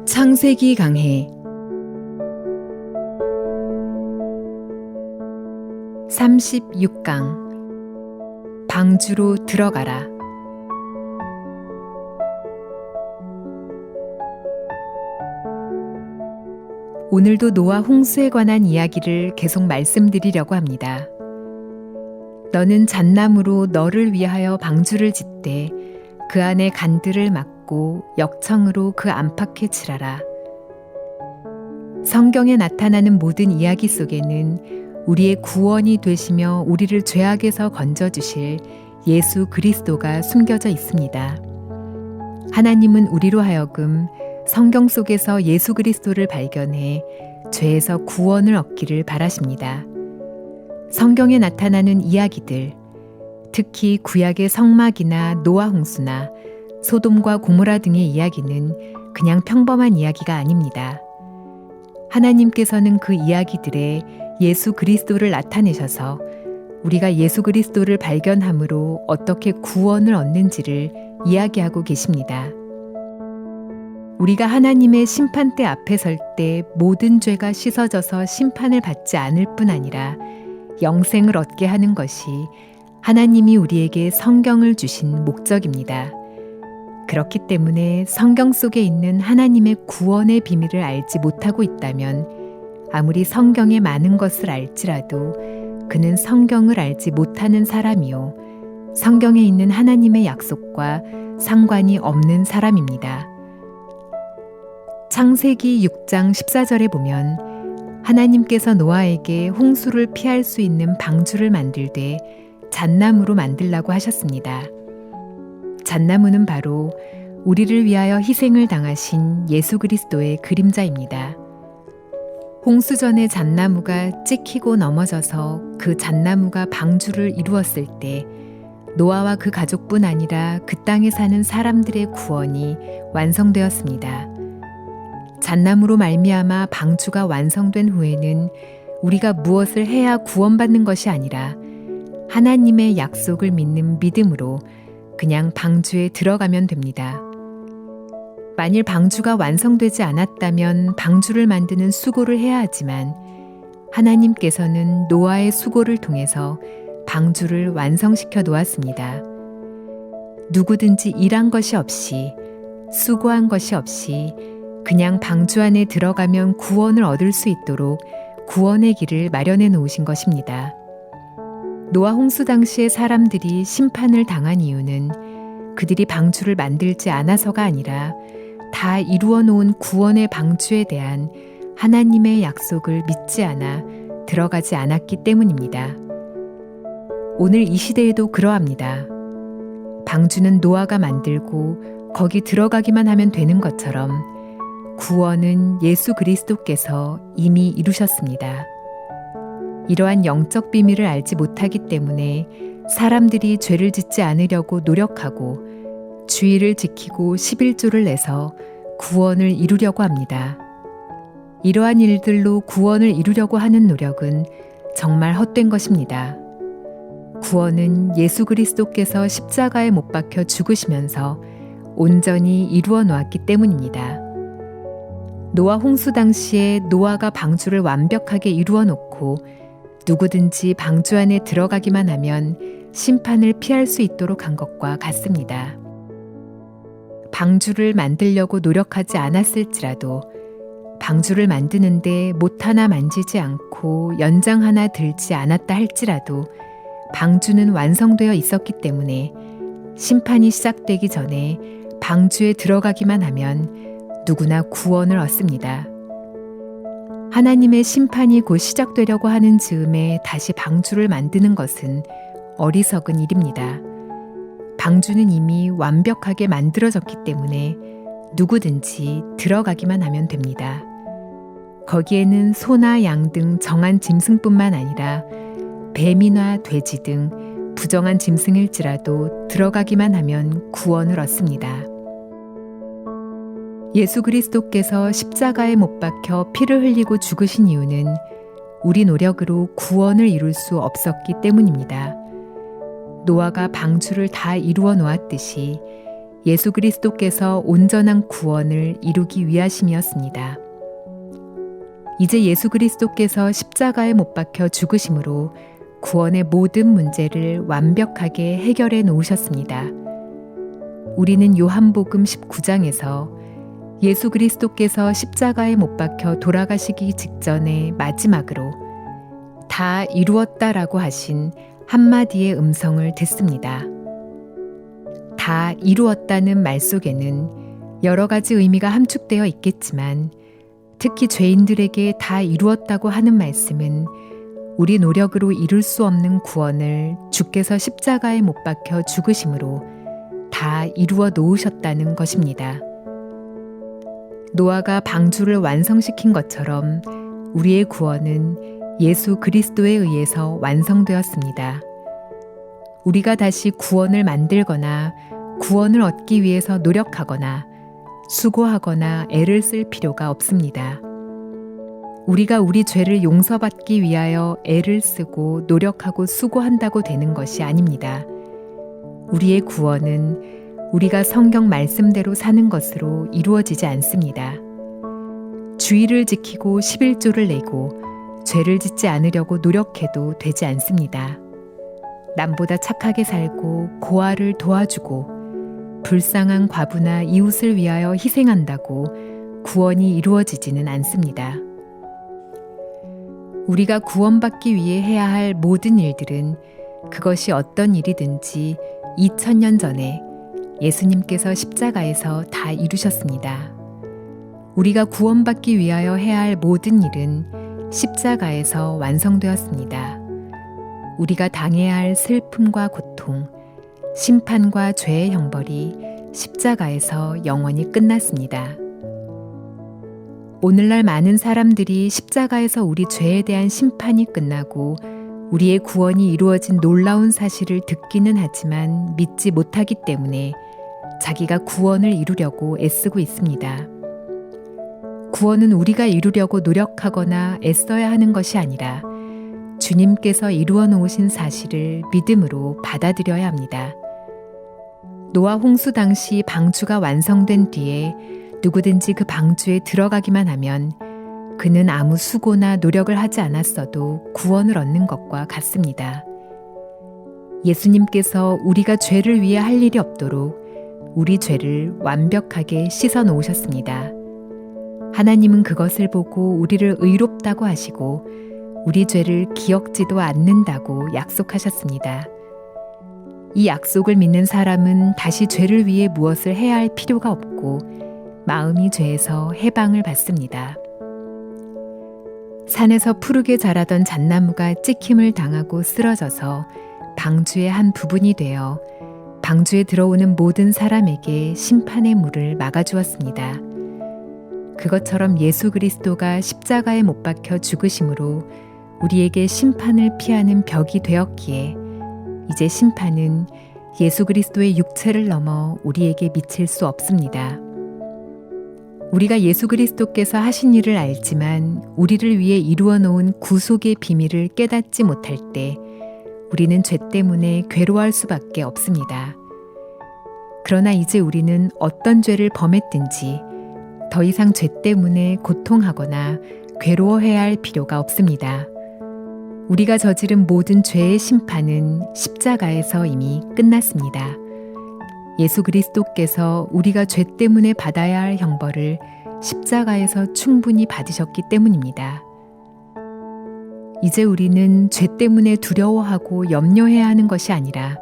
창세기 강해 36강 방주로 들어가라. 오늘도 노아 홍수에 관한 이야기를 계속 말씀드리려고 합니다. 너는 잣나무로 너를 위하여 방주를 짓되 그 안에 간들을 막고 역청으로 그 안팎에 칠하라. 성경에 나타나는 모든 이야기 속에는 우리의 구원이 되시며 우리를 죄악에서 건져주실 예수 그리스도가 숨겨져 있습니다. 하나님은 우리로 하여금 성경 속에서 예수 그리스도를 발견해 죄에서 구원을 얻기를 바라십니다. 성경에 나타나는 이야기들, 특히 구약의 성막이나 노아 홍수나 소돔과 고모라 등의 이야기는 그냥 평범한 이야기가 아닙니다. 하나님께서는 그 이야기들에 예수 그리스도를 나타내셔서 우리가 예수 그리스도를 발견함으로 어떻게 구원을 얻는지를 이야기하고 계십니다. 우리가 하나님의 심판대 앞에 설 때 모든 죄가 씻어져서 심판을 받지 않을 뿐 아니라 영생을 얻게 하는 것이 하나님이 우리에게 성경을 주신 목적입니다. 그렇기 때문에 성경 속에 있는 하나님의 구원의 비밀을 알지 못하고 있다면 아무리 성경에 많은 것을 알지라도 그는 성경을 알지 못하는 사람이요, 성경에 있는 하나님의 약속과 상관이 없는 사람입니다. 창세기 6장 14절에 보면 하나님께서 노아에게 홍수를 피할 수 있는 방주를 만들되 잣나무로 만들라고 하셨습니다. 잣나무는 바로 우리를 위하여 희생을 당하신 예수 그리스도의 그림자입니다. 홍수 전에 잣나무가 찍히고 넘어져서 그 잣나무가 방주를 이루었을 때 노아와 그 가족뿐 아니라 그 땅에 사는 사람들의 구원이 완성되었습니다. 잣나무로 말미암아 방주가 완성된 후에는 우리가 무엇을 해야 구원받는 것이 아니라 하나님의 약속을 믿는 믿음으로 그냥 방주에 들어가면 됩니다. 만일 방주가 완성되지 않았다면 방주를 만드는 수고를 해야 하지만 하나님께서는 노아의 수고를 통해서 방주를 완성시켜 놓았습니다. 누구든지 일한 것이 없이, 수고한 것이 없이 그냥 방주 안에 들어가면 구원을 얻을 수 있도록 구원의 길을 마련해 놓으신 것입니다. 노아 홍수 당시의 사람들이 심판을 당한 이유는 그들이 방주를 만들지 않아서가 아니라 다 이루어 놓은 구원의 방주에 대한 하나님의 약속을 믿지 않아 들어가지 않았기 때문입니다. 오늘 이 시대에도 그러합니다. 방주는 노아가 만들고 거기 들어가기만 하면 되는 것처럼 구원은 예수 그리스도께서 이미 이루셨습니다. 이러한 영적 비밀을 알지 못하기 때문에 사람들이 죄를 짓지 않으려고 노력하고 주의를 지키고 11조를 내서 구원을 이루려고 합니다. 이러한 일들로 구원을 이루려고 하는 노력은 정말 헛된 것입니다. 구원은 예수 그리스도께서 십자가에 못 박혀 죽으시면서 온전히 이루어 놓았기 때문입니다. 노아 홍수 당시에 노아가 방주를 완벽하게 이루어 놓고 누구든지 방주 안에 들어가기만 하면 심판을 피할 수 있도록 한 것과 같습니다. 방주를 만들려고 노력하지 않았을지라도 방주를 만드는데 못 하나 만지지 않고 연장 하나 들지 않았다 할지라도 방주는 완성되어 있었기 때문에 심판이 시작되기 전에 방주에 들어가기만 하면 누구나 구원을 얻습니다. 하나님의 심판이 곧 시작되려고 하는 즈음에 다시 방주를 만드는 것은 어리석은 일입니다. 방주는 이미 완벽하게 만들어졌기 때문에 누구든지 들어가기만 하면 됩니다. 거기에는 소나 양 등 정한 짐승뿐만 아니라 뱀이나 돼지 등 부정한 짐승일지라도 들어가기만 하면 구원을 얻습니다. 예수 그리스도께서 십자가에 못 박혀 피를 흘리고 죽으신 이유는 우리 노력으로 구원을 이룰 수 없었기 때문입니다. 노아가 방주를 다 이루어 놓았듯이 예수 그리스도께서 온전한 구원을 이루기 위하심이었습니다. 이제 예수 그리스도께서 십자가에 못 박혀 죽으심으로 구원의 모든 문제를 완벽하게 해결해 놓으셨습니다. 우리는 요한복음 19장에서 예수 그리스도께서 십자가에 못 박혀 돌아가시기 직전에 마지막으로 다 이루었다라고 하신 한마디의 음성을 듣습니다. 다 이루었다는 말 속에는 여러 가지 의미가 함축되어 있겠지만 특히 죄인들에게 다 이루었다고 하는 말씀은 우리 노력으로 이룰 수 없는 구원을 주께서 십자가에 못 박혀 죽으심으로 다 이루어 놓으셨다는 것입니다. 노아가 방주를 완성시킨 것처럼 우리의 구원은 예수 그리스도에 의해서 완성되었습니다. 우리가 다시 구원을 만들거나 구원을 얻기 위해서 노력하거나 수고하거나 애를 쓸 필요가 없습니다. 우리가 우리 죄를 용서받기 위하여 애를 쓰고 노력하고 수고한다고 되는 것이 아닙니다. 우리의 구원은 우리가 성경 말씀대로 사는 것으로 이루어지지 않습니다. 주의를 지키고 11조를 내고 죄를 짓지 않으려고 노력해도 되지 않습니다. 남보다 착하게 살고 고아를 도와주고 불쌍한 과부나 이웃을 위하여 희생한다고 구원이 이루어지지는 않습니다. 우리가 구원받기 위해 해야 할 모든 일들은 그것이 어떤 일이든지 2000년 전에 예수님께서 십자가에서 다 이루셨습니다. 우리가 구원받기 위하여 해야 할 모든 일은 십자가에서 완성되었습니다. 우리가 당해야 할 슬픔과 고통, 심판과 죄의 형벌이 십자가에서 영원히 끝났습니다. 오늘날 많은 사람들이 십자가에서 우리 죄에 대한 심판이 끝나고 우리의 구원이 이루어진 놀라운 사실을 듣기는 하지만 믿지 못하기 때문에 자기가 구원을 이루려고 애쓰고 있습니다. 구원은 우리가 이루려고 노력하거나 애써야 하는 것이 아니라 주님께서 이루어 놓으신 사실을 믿음으로 받아들여야 합니다. 노아 홍수 당시 방주가 완성된 뒤에 누구든지 그 방주에 들어가기만 하면 그는 아무 수고나 노력을 하지 않았어도 구원을 얻는 것과 같습니다. 예수님께서 우리가 죄를 위해 할 일이 없도록 우리 죄를 완벽하게 씻어 놓으셨습니다. 하나님은 그것을 보고 우리를 의롭다고 하시고 우리 죄를 기억지도 않는다고 약속하셨습니다. 이 약속을 믿는 사람은 다시 죄를 위해 무엇을 해야 할 필요가 없고 마음이 죄에서 해방을 받습니다. 산에서 푸르게 자라던 잣나무가 찍힘을 당하고 쓰러져서 방주의 한 부분이 되어 방주에 들어오는 모든 사람에게 심판의 물을 막아주었습니다. 그것처럼 예수 그리스도가 십자가에 못 박혀 죽으심으로 우리에게 심판을 피하는 벽이 되었기에 이제 심판은 예수 그리스도의 육체를 넘어 우리에게 미칠 수 없습니다. 우리가 예수 그리스도께서 하신 일을 알지만 우리를 위해 이루어 놓은 구속의 비밀을 깨닫지 못할 때 우리는 죄 때문에 괴로워할 수밖에 없습니다. 그러나 이제 우리는 어떤 죄를 범했든지 더 이상 죄 때문에 고통하거나 괴로워해야 할 필요가 없습니다. 우리가 저지른 모든 죄의 심판은 십자가에서 이미 끝났습니다. 예수 그리스도께서 우리가 죄 때문에 받아야 할 형벌을 십자가에서 충분히 받으셨기 때문입니다. 이제 우리는 죄 때문에 두려워하고 염려해야 하는 것이 아니라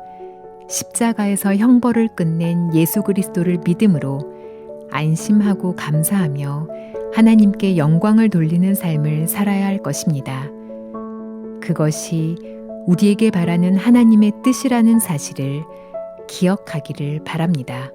십자가에서 형벌을 끝낸 예수 그리스도를 믿음으로 안심하고 감사하며 하나님께 영광을 돌리는 삶을 살아야 할 것입니다. 그것이 우리에게 바라는 하나님의 뜻이라는 사실을 기억하기를 바랍니다.